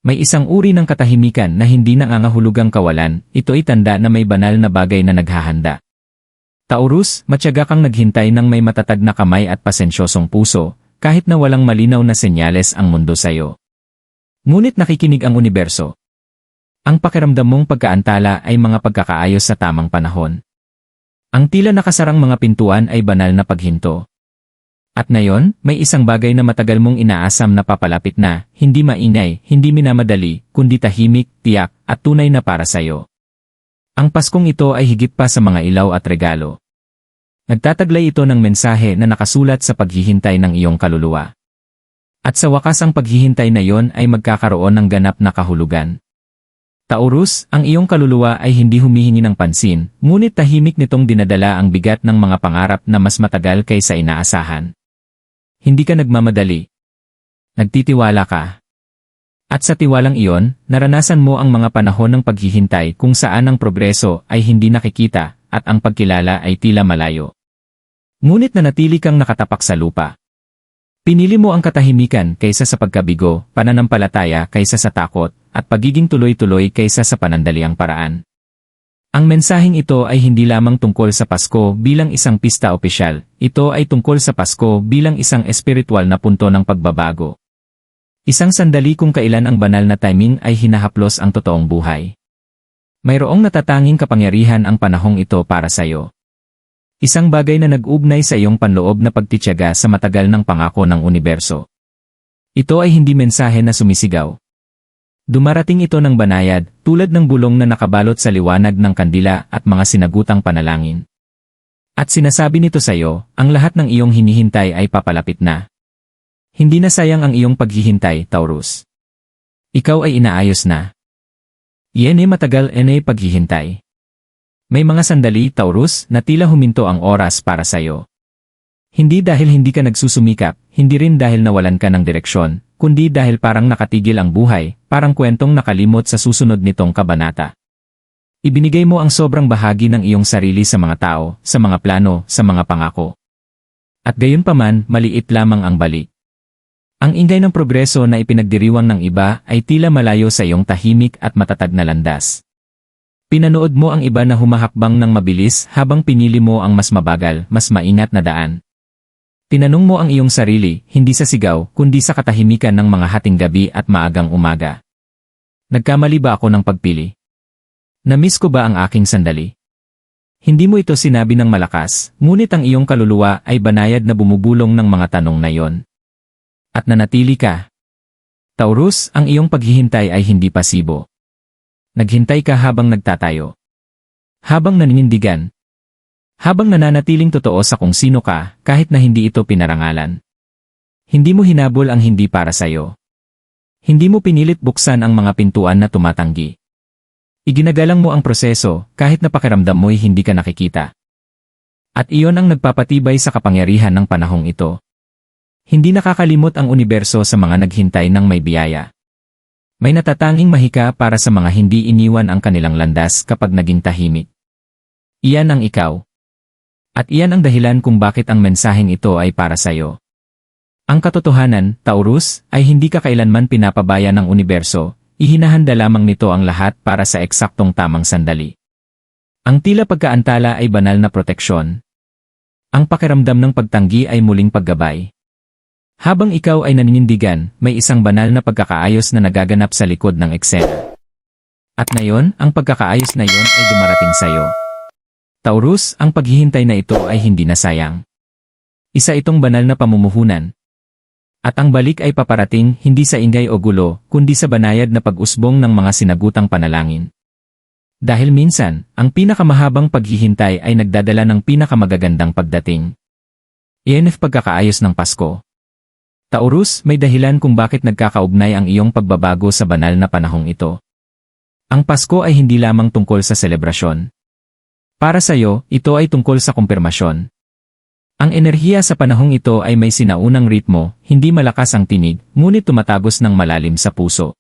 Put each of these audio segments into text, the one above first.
May isang uri ng katahimikan na hindi nangangahulugang kawalan, ito'y tanda na may banal na bagay na naghahanda. Taurus, matyaga kang naghintay ng may matatag na kamay at pasensyosong puso, kahit na walang malinaw na senyales ang mundo sa'yo. Ngunit nakikinig ang universo. Ang pakiramdam mong pagkaantala ay mga pagkakaayos sa tamang panahon. Ang tila nakasarang mga pintuan ay banal na paghinto. At ngayon, may isang bagay na matagal mong inaasam na papalapit na, hindi maingay, hindi minamadali, kundi tahimik, tiyak, at tunay na para sa'yo. Ang Paskong ito ay higit pa sa mga ilaw at regalo. Nagtataglay ito ng mensahe na nakasulat sa paghihintay ng iyong kaluluwa. At sa wakas ang paghihintay na yon ay magkakaroon ng ganap na kahulugan. Taurus, ang iyong kaluluwa ay hindi humihingi ng pansin, ngunit tahimik nitong dinadala ang bigat ng mga pangarap na mas matagal kaysa inaasahan. Hindi ka nagmamadali. Nagtitiwala ka. At sa tiwalang iyon, naranasan mo ang mga panahon ng paghihintay kung saan ang progreso ay hindi nakikita at ang pagkilala ay tila malayo. Ngunit nanatili kang nakatapak sa lupa. Pinili mo ang katahimikan kaysa sa pagkabigo, pananampalataya kaysa sa takot, at pagiging tuloy-tuloy kaysa sa panandaliang paraan. Ang mensaheng ito ay hindi lamang tungkol sa Pasko bilang isang pista opisyal, ito ay tungkol sa Pasko bilang isang espiritual na punto ng pagbabago. Isang sandali kung kailan ang banal na timing ay hinahaplos ang totoong buhay. Mayroong natatanging kapangyarihan ang panahong ito para sa'yo. Isang bagay na nag-ugnay sa iyong panloob na pagtitiyaga sa matagal ng pangako ng universo. Ito ay hindi mensahe na sumisigaw. Dumarating ito ng banayad, tulad ng bulong na nakabalot sa liwanag ng kandila at mga sinagutang panalangin. At sinasabi nito sa iyo, ang lahat ng iyong hinihintay ay papalapit na. Hindi na sayang ang iyong paghihintay, Taurus. Ikaw ay inaayos na. Iyan ay matagal paghihintay. May mga sandali, Taurus, na tila huminto ang oras para sa'yo. Hindi dahil hindi ka nagsusumikap, hindi rin dahil nawalan ka ng direksyon, kundi dahil parang nakatigil ang buhay, parang kwentong nakalimot sa susunod nitong kabanata. Ibinigay mo ang sobrang bahagi ng iyong sarili sa mga tao, sa mga plano, sa mga pangako. At gayunpaman, maliit lamang ang balik. Ang ingay ng progreso na ipinagdiriwang ng iba ay tila malayo sa iyong tahimik at matatag na landas. Pinanood mo ang iba na humahakbang ng mabilis habang pinili mo ang mas mabagal, mas maingat na daan. Tinanong mo ang iyong sarili, hindi sa sigaw, kundi sa katahimikan ng mga hating gabi at maagang umaga. Nagkamali ba ako ng pagpili? Na-miss ko ba ang aking sandali? Hindi mo ito sinabi ng malakas, ngunit ang iyong kaluluwa ay banayad na bumubulong ng mga tanong na yon. At nanatili ka. Taurus, ang iyong paghihintay ay hindi pasibo. Naghintay ka habang nagtatayo. Habang naninindigan. Habang nananatiling totoo sa kung sino ka, kahit na hindi ito pinarangalan. Hindi mo hinabol ang hindi para sa'yo. Hindi mo pinilit buksan ang mga pintuan na tumatanggi. Iginagalang mo ang proseso, kahit na pakiramdam mo'y hindi ka nakikita. At iyon ang nagpapatibay sa kapangyarihan ng panahong ito. Hindi nakakalimot ang universo sa mga naghintay ng may biyaya. May natatanging mahika para sa mga hindi iniwan ang kanilang landas kapag naging tahimik. Iyan ang ikaw. At iyan ang dahilan kung bakit ang mensaheng ito ay para sa'yo. Ang katotohanan, Taurus, ay hindi ka kailanman pinapabaya ng universo, ihinahanda lamang nito ang lahat para sa eksaktong tamang sandali. Ang tila pagkaantala ay banal na proteksyon. Ang pakiramdam ng pagtanggi ay muling paggabay. Habang ikaw ay naninindigan, may isang banal na pagkakaayos na nagaganap sa likod ng eksena. At ngayon, ang pagkakaayos na iyon ay dumarating sa'yo. Taurus, ang paghihintay na ito ay hindi na sayang. Isa itong banal na pamumuhunan. At ang balik ay paparating hindi sa ingay o gulo, kundi sa banayad na pag-usbong ng mga sinagutang panalangin. Dahil minsan, ang pinakamahabang paghihintay ay nagdadala ng pinakamagagandang pagdating. Iyan ang pagkakaayos ng Pasko. Taurus, may dahilan kung bakit nagkakaugnay ang iyong pagbabago sa banal na panahong ito. Ang Pasko ay hindi lamang tungkol sa selebrasyon. Para sa iyo, ito ay tungkol sa kumpirmasyon. Ang enerhiya sa panahong ito ay may sinaunang ritmo, hindi malakas ang tinig, ngunit tumatagos ng malalim sa puso.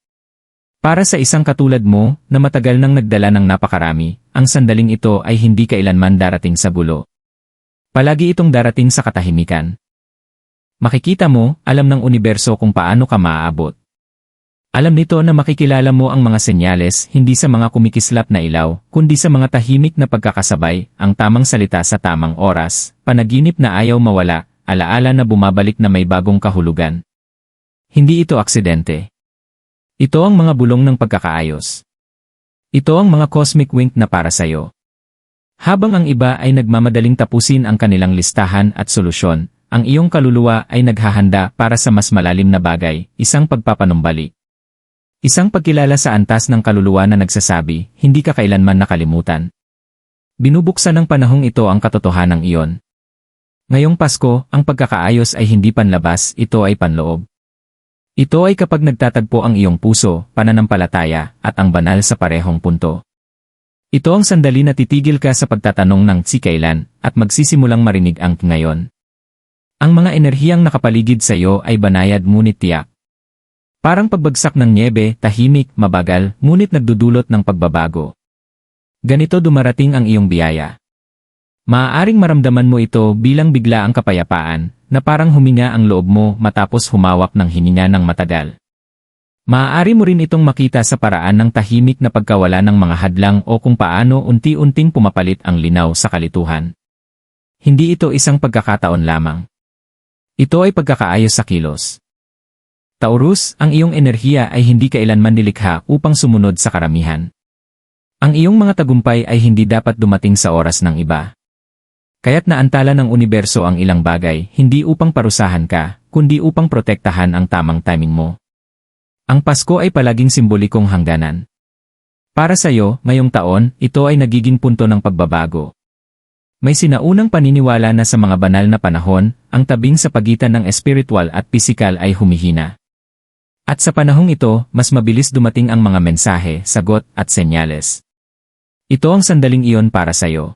Para sa isang katulad mo, na matagal nang nagdala ng napakarami, ang sandaling ito ay hindi kailanman darating sa gulo. Palagi itong darating sa katahimikan. Makikita mo, alam ng universo kung paano ka maaabot. Alam nito na makikilala mo ang mga senyales hindi sa mga kumikislap na ilaw, kundi sa mga tahimik na pagkakasabay, ang tamang salita sa tamang oras, panaginip na ayaw mawala, alaala na bumabalik na may bagong kahulugan. Hindi ito aksidente. Ito ang mga bulong ng pagkakaayos. Ito ang mga cosmic wink na para sa'yo. Habang ang iba ay nagmamadaling tapusin ang kanilang listahan at solusyon, ang iyong kaluluwa ay naghahanda para sa mas malalim na bagay, isang pagpapanumbalik. Isang pagkilala sa antas ng kaluluwa na nagsasabi, hindi ka kailanman nakalimutan. Binubuksan ng panahong ito ang katotohanang iyon. Ngayong Pasko, ang pagkakaayos ay hindi panlabas, ito ay panloob. Ito ay kapag nagtatagpo ang iyong puso, pananampalataya, at ang banal sa parehong punto. Ito ang sandali na titigil ka sa pagtatanong ng si kailan, at magsisimulang marinig ang ngayon. Ang mga enerhiyang nakapaligid sa iyo ay banayad ngunit tiyak. Parang pagbagsak ng nyebe, tahimik, mabagal, ngunit nagdudulot ng pagbabago. Ganito dumarating ang iyong biyaya. Maaaring maramdaman mo ito bilang bigla ang kapayapaan, na parang huminga ang loob mo matapos humawak ng hininga ng matagal. Maaari mo rin itong makita sa paraan ng tahimik na pagkawala ng mga hadlang o kung paano unti-unting pumapalit ang linaw sa kalituhan. Hindi ito isang pagkakataon lamang. Ito ay pagkakaayos sa kilos. Taurus, ang iyong enerhiya ay hindi kailanman nilikha upang sumunod sa karamihan. Ang iyong mga tagumpay ay hindi dapat dumating sa oras ng iba. Kaya't naantala ng universo ang ilang bagay, hindi upang parusahan ka, kundi upang protektahan ang tamang timing mo. Ang Pasko ay palaging simbolikong hangganan. Para sa iyo, ngayong taon, ito ay nagiging punto ng pagbabago. May sinaunang paniniwala na sa mga banal na panahon, ang tabing sa pagitan ng espiritual at pisikal ay humihina. At sa panahong ito, mas mabilis dumating ang mga mensahe, sagot, at senyales. Ito ang sandaling iyon para sa iyo.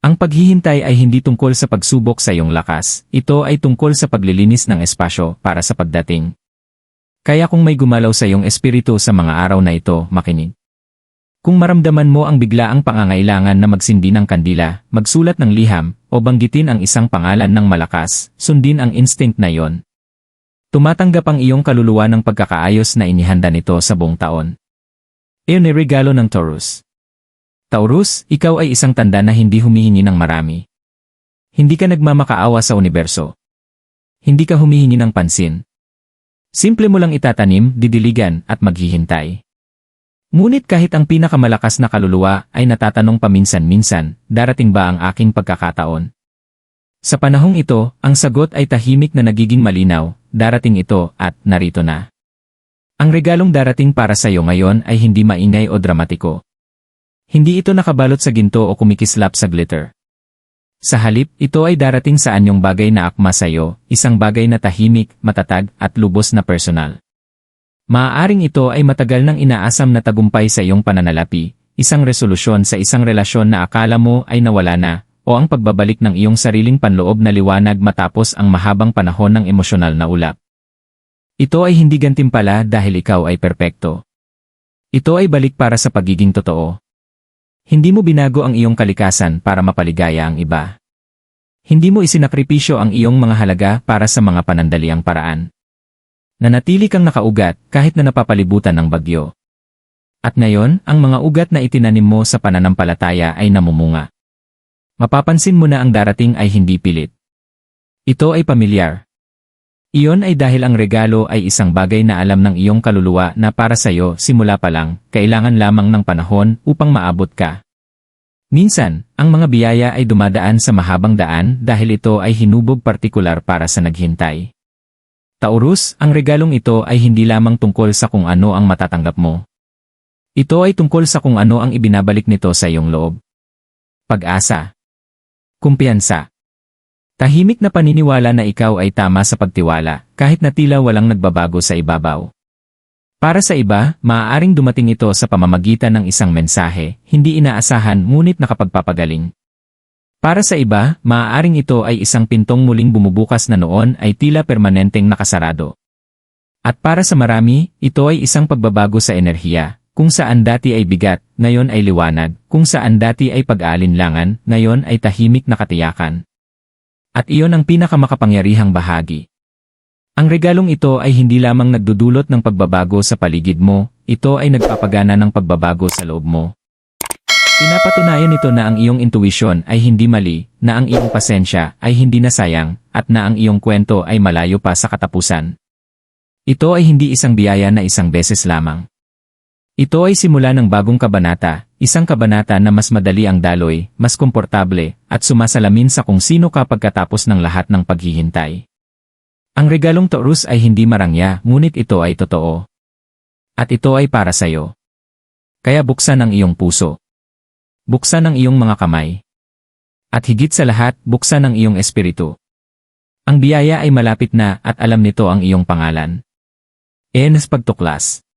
Ang paghihintay ay hindi tungkol sa pagsubok sa iyong lakas, ito ay tungkol sa paglilinis ng espasyo para sa pagdating. Kaya kung may gumalaw sa iyong espiritu sa mga araw na ito, makinig. Kung maramdaman mo ang biglaang pangangailangan na magsindi ng kandila, magsulat ng liham, o banggitin ang isang pangalan ng malakas, sundin ang instinct na iyon. Tumatanggap ang iyong kaluluwa ng pagkakaayos na inihanda nito sa buong taon. Iyon ay regalo ng Taurus. Taurus, ikaw ay isang tanda na hindi humihingi ng marami. Hindi ka nagmamakaawa sa universo. Hindi ka humihingi ng pansin. Simple mo lang itatanim, didiligan, at maghihintay. Ngunit kahit ang pinakamalakas na kaluluwa ay natatanong paminsan-minsan, darating ba ang aking pagkakataon? Sa panahong ito, ang sagot ay tahimik na nagiging malinaw, darating ito at narito na. Ang regalong darating para sa iyo ngayon ay hindi maingay o dramatiko. Hindi ito nakabalot sa ginto o kumikislap sa glitter. Sa halip, ito ay darating sa anyong bagay na akma sa iyo, isang bagay na tahimik, matatag, at lubos na personal. Maaaring ito ay matagal nang inaasam na tagumpay sa iyong pananalapi, isang resolusyon sa isang relasyon na akala mo ay nawala na, o ang pagbabalik ng iyong sariling panloob na liwanag matapos ang mahabang panahon ng emosyonal na ulap. Ito ay hindi gantimpala dahil ikaw ay perpekto. Ito ay balik para sa pagiging totoo. Hindi mo binago ang iyong kalikasan para mapaligaya ang iba. Hindi mo isinakripisyo ang iyong mga halaga para sa mga panandaliang paraan. Nanatili kang nakaugat kahit na napapalibutan ng bagyo. At ngayon, ang mga ugat na itinanim mo sa pananampalataya ay namumunga. Mapapansin mo na ang darating ay hindi pilit. Ito ay pamilyar. Iyon ay dahil ang regalo ay isang bagay na alam ng iyong kaluluwa na para sa iyo simula pa lang, kailangan lamang ng panahon upang maabot ka. Minsan, ang mga biyaya ay dumadaan sa mahabang daan dahil ito ay hinubog partikular para sa naghintay. Taurus, ang regalong ito ay hindi lamang tungkol sa kung ano ang matatanggap mo. Ito ay tungkol sa kung ano ang ibinabalik nito sa iyong loob. Pag-asa. Kumpiyansa. Tahimik na paniniwala na ikaw ay tama sa pagtiwala, kahit na tila walang nagbabago sa ibabaw. Para sa iba, maaaring dumating ito sa pamamagitan ng isang mensahe, hindi inaasahan ngunit nakapagpapagaling. Para sa iba, maaaring ito ay isang pintong muling bumubukas na noon ay tila permanenteng nakasarado. At para sa marami, ito ay isang pagbabago sa enerhiya. Kung saan dati ay bigat, ngayon ay liwanag. Kung saan dati ay pag-aalinlangan, ngayon ay tahimik na katiyakan. At iyon ang pinakamakapangyarihang bahagi. Ang regalong ito ay hindi lamang nagdudulot ng pagbabago sa paligid mo, ito ay nagpapagana ng pagbabago sa loob mo. Pinapatunayan nito na ang iyong intuition ay hindi mali, na ang iyong pasensya ay hindi nasayang, at na ang iyong kwento ay malayo pa sa katapusan. Ito ay hindi isang biyaya na isang beses lamang. Ito ay simula ng bagong kabanata, isang kabanata na mas madali ang daloy, mas komportable, at sumasalamin sa kung sino ka pagkatapos ng lahat ng paghihintay. Ang regalong Taurus ay hindi marangya, ngunit ito ay totoo. At ito ay para sa'yo. Kaya buksan ang iyong puso. Buksan ang iyong mga kamay. At higit sa lahat, buksan ang iyong espiritu. Ang biyaya ay malapit na at alam nito ang iyong pangalan. Enes Pagtuklas.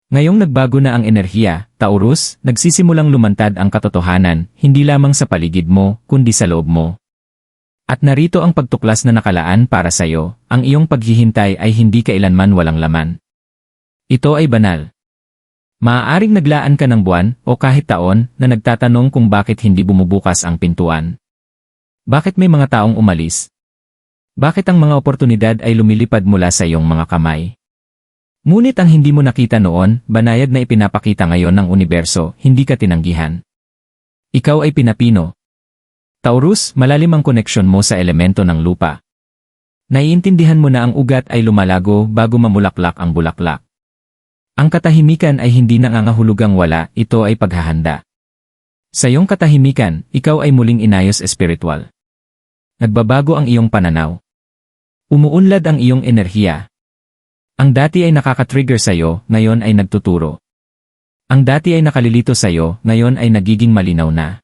Ngayong nagbago na ang enerhiya, Taurus, nagsisimulang lumantad ang katotohanan, hindi lamang sa paligid mo, kundi sa loob mo. At narito ang pagtuklas na nakalaan para sa iyo, ang iyong paghihintay ay hindi kailanman walang laman. Ito ay banal. Maaaring naglaan ka ng buwan o kahit taon na nagtatanong kung bakit hindi bumubukas ang pintuan. Bakit may mga taong umalis? Bakit ang mga oportunidad ay lumilipad mula sa iyong mga kamay? Ngunit ang hindi mo nakita noon, banayad na ipinapakita ngayon ng universo, hindi ka tinanggihan. Ikaw ay pinapino. Taurus, malalim ang koneksyon mo sa elemento ng lupa. Naiintindihan mo na ang ugat ay lumalago bago mamulaklak ang bulaklak. Ang katahimikan ay hindi nangangahulugang wala, ito ay paghahanda. Sa iyong katahimikan, ikaw ay muling inayos espiritual. Nagbabago ang iyong pananaw. Umuunlad ang iyong enerhiya. Ang dati ay nakaka-trigger sa iyo, ngayon ay nagtuturo. Ang dati ay nakalilito sa iyo, ngayon ay nagiging malinaw na.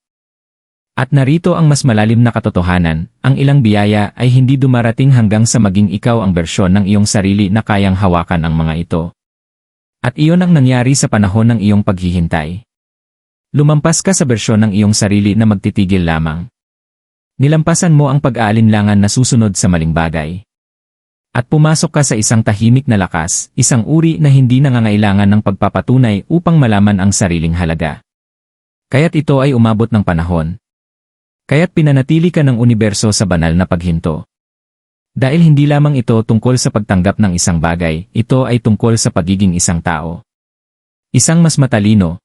At narito ang mas malalim na katotohanan, ang ilang biyaya ay hindi dumarating hanggang sa maging ikaw ang bersyon ng iyong sarili na kayang hawakan ang mga ito. At iyon ang nangyari sa panahon ng iyong paghihintay. Lumampas ka sa bersyon ng iyong sarili na magtitigil lamang. Nilampasan mo ang pag-aalinlangan na susunod sa maling bagay. At pumasok ka sa isang tahimik na lakas, isang uri na hindi nangangailangan ng pagpapatunay upang malaman ang sariling halaga. Kaya't ito ay umabot ng panahon. Kaya't pinanatili ka ng universo sa banal na paghinto. Dahil hindi lamang ito tungkol sa pagtanggap ng isang bagay, ito ay tungkol sa pagiging isang tao. Isang mas matalino.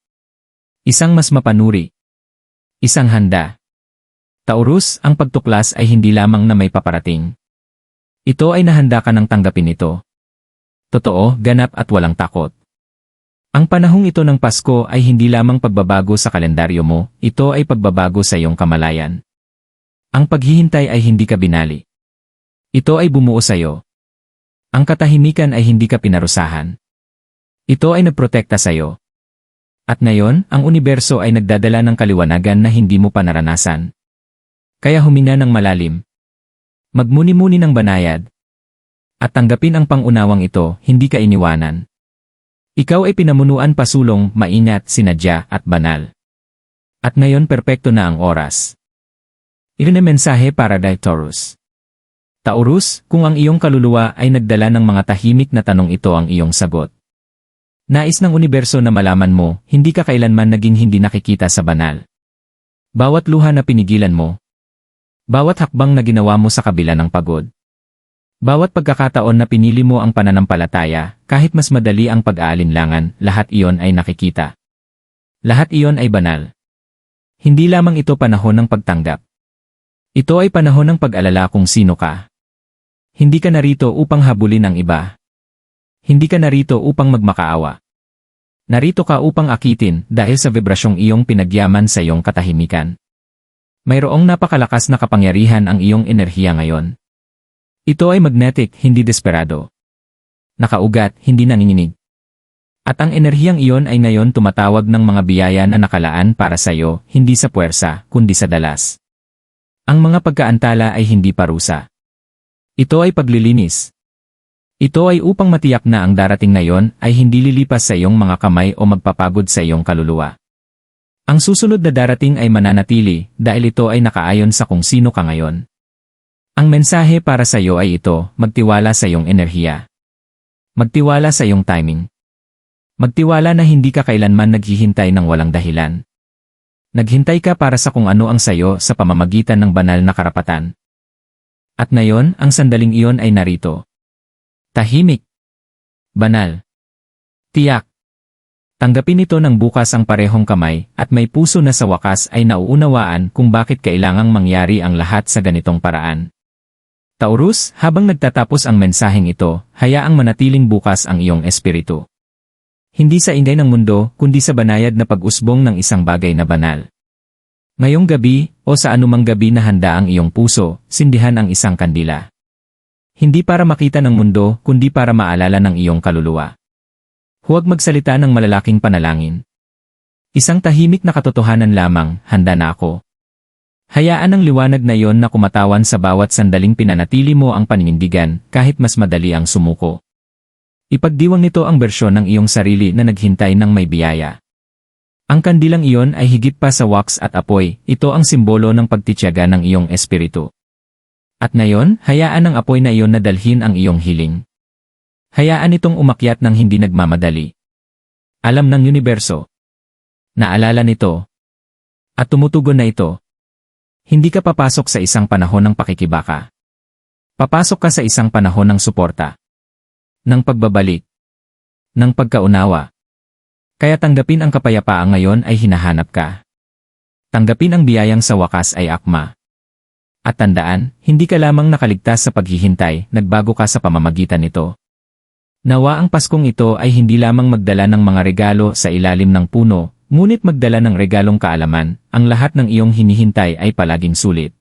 Isang mas mapanuri. Isang handa. Taurus, ang pagtuklas ay hindi lamang na may paparating. Ito ay nahanda ka ng tanggapin ito. Totoo, ganap at walang takot. Ang panahong ito ng Pasko ay hindi lamang pagbabago sa kalendaryo mo, ito ay pagbabago sa iyong kamalayan. Ang paghihintay ay hindi ka binali. Ito ay bumuo sa iyo. Ang katahimikan ay hindi ka pinarusahan. Ito ay nagprotekta sa iyo. At ngayon, ang universo ay nagdadala ng kaliwanagan na hindi mo pa naranasan. Kaya huminga ng malalim. Magmuni-muni ng banayad. At tanggapin ang pangunawang ito, hindi ka iniwanan. Ikaw ay pinamunuan pasulong, maingat, sinadya, at banal. At ngayon perpekto na ang oras. Iyon ay mensahe para kay Taurus. Taurus, kung ang iyong kaluluwa ay nagdala ng mga tahimik na tanong, ito ang iyong sagot. Nais ng universo na malaman mo, hindi ka kailanman naging hindi nakikita sa banal. Bawat luha na pinigilan mo. Bawat hakbang na ginawa mo sa kabila ng pagod. Bawat pagkakataon na pinili mo ang pananampalataya, kahit mas madali ang pag-aalinlangan, lahat iyon ay nakikita. Lahat iyon ay banal. Hindi lamang ito panahon ng pagtanggap. Ito ay panahon ng pag-alala kung sino ka. Hindi ka narito upang habulin ang iba. Hindi ka narito upang magmakaawa. Narito ka upang akitin dahil sa vibrasyong iyong pinagyaman sa iyong katahimikan. Mayroong napakalakas na kapangyarihan ang iyong enerhiya ngayon. Ito ay magnetic, hindi desperado. Nakaugat, hindi nanginginig. At ang enerhiyang iyon ay ngayon tumatawag ng mga biyaya na nakalaan para sa iyo, hindi sa puwersa, kundi sa dalas. Ang mga pagkaantala ay hindi parusa. Ito ay paglilinis. Ito ay upang matiyak na ang darating na iyon ay hindi lilipas sa iyong mga kamay o magpapagod sa iyong kaluluwa. Ang susunod na darating ay mananatili dahil ito ay nakaayon sa kung sino ka ngayon. Ang mensahe para sa iyo ay ito, magtiwala sa iyong enerhiya. Magtiwala sa iyong timing. Magtiwala na hindi ka kailanman naghihintay ng walang dahilan. Naghintay ka para sa kung ano ang sayo sa pamamagitan ng banal na karapatan. At ngayon, ang sandaling iyon ay narito. Tahimik. Banal. Tiyak. Tanggapin ito ng bukas ang parehong kamay at may puso na sa wakas ay nauunawaan kung bakit kailangang mangyari ang lahat sa ganitong paraan. Taurus, habang nagtatapos ang mensaheng ito, hayaang manatiling bukas ang iyong espiritu. Hindi sa ingay ng mundo, kundi sa banayad na pag-usbong ng isang bagay na banal. Ngayong gabi, o sa anumang gabi na handa ang iyong puso, sindihan ang isang kandila. Hindi para makita ng mundo, kundi para maalala ng iyong kaluluwa. Huwag magsalita ng malalaking panalangin. Isang tahimik na katotohanan lamang, handa na ako. Hayaan ang liwanag na iyon na kumatawan sa bawat sandaling pinanatili mo ang paninindigan kahit mas madali ang sumuko. Ipagdiwang nito ang bersyon ng iyong sarili na naghintay ng may biyaya. Ang kandilang iyon ay higit pa sa wax at apoy, ito ang simbolo ng pagtitiyaga ng iyong espiritu. At ngayon, hayaan ang apoy na iyon na dalhin ang iyong hiling. Hayaan itong umakyat ng hindi nagmamadali. Alam ng universo. Naalala nito. At tumutugon na ito. Hindi ka papasok sa isang panahon ng pakikibaka. Papasok ka sa isang panahon ng suporta. Ng pagbabalik. Ng pagkaunawa. Kaya tanggapin ang kapayapaan ngayon ay hinahanap ka. Tanggapin ang biyayang sa wakas ay akma. At tandaan, hindi ka lamang nakaligtas sa paghihintay, nagbago ka sa pamamagitan nito. Nawa ang Paskong ito ay hindi lamang magdala ng mga regalo sa ilalim ng puno, ngunit magdala ng regalong kaalaman, ang lahat ng iyong hinihintay ay palaging sulit.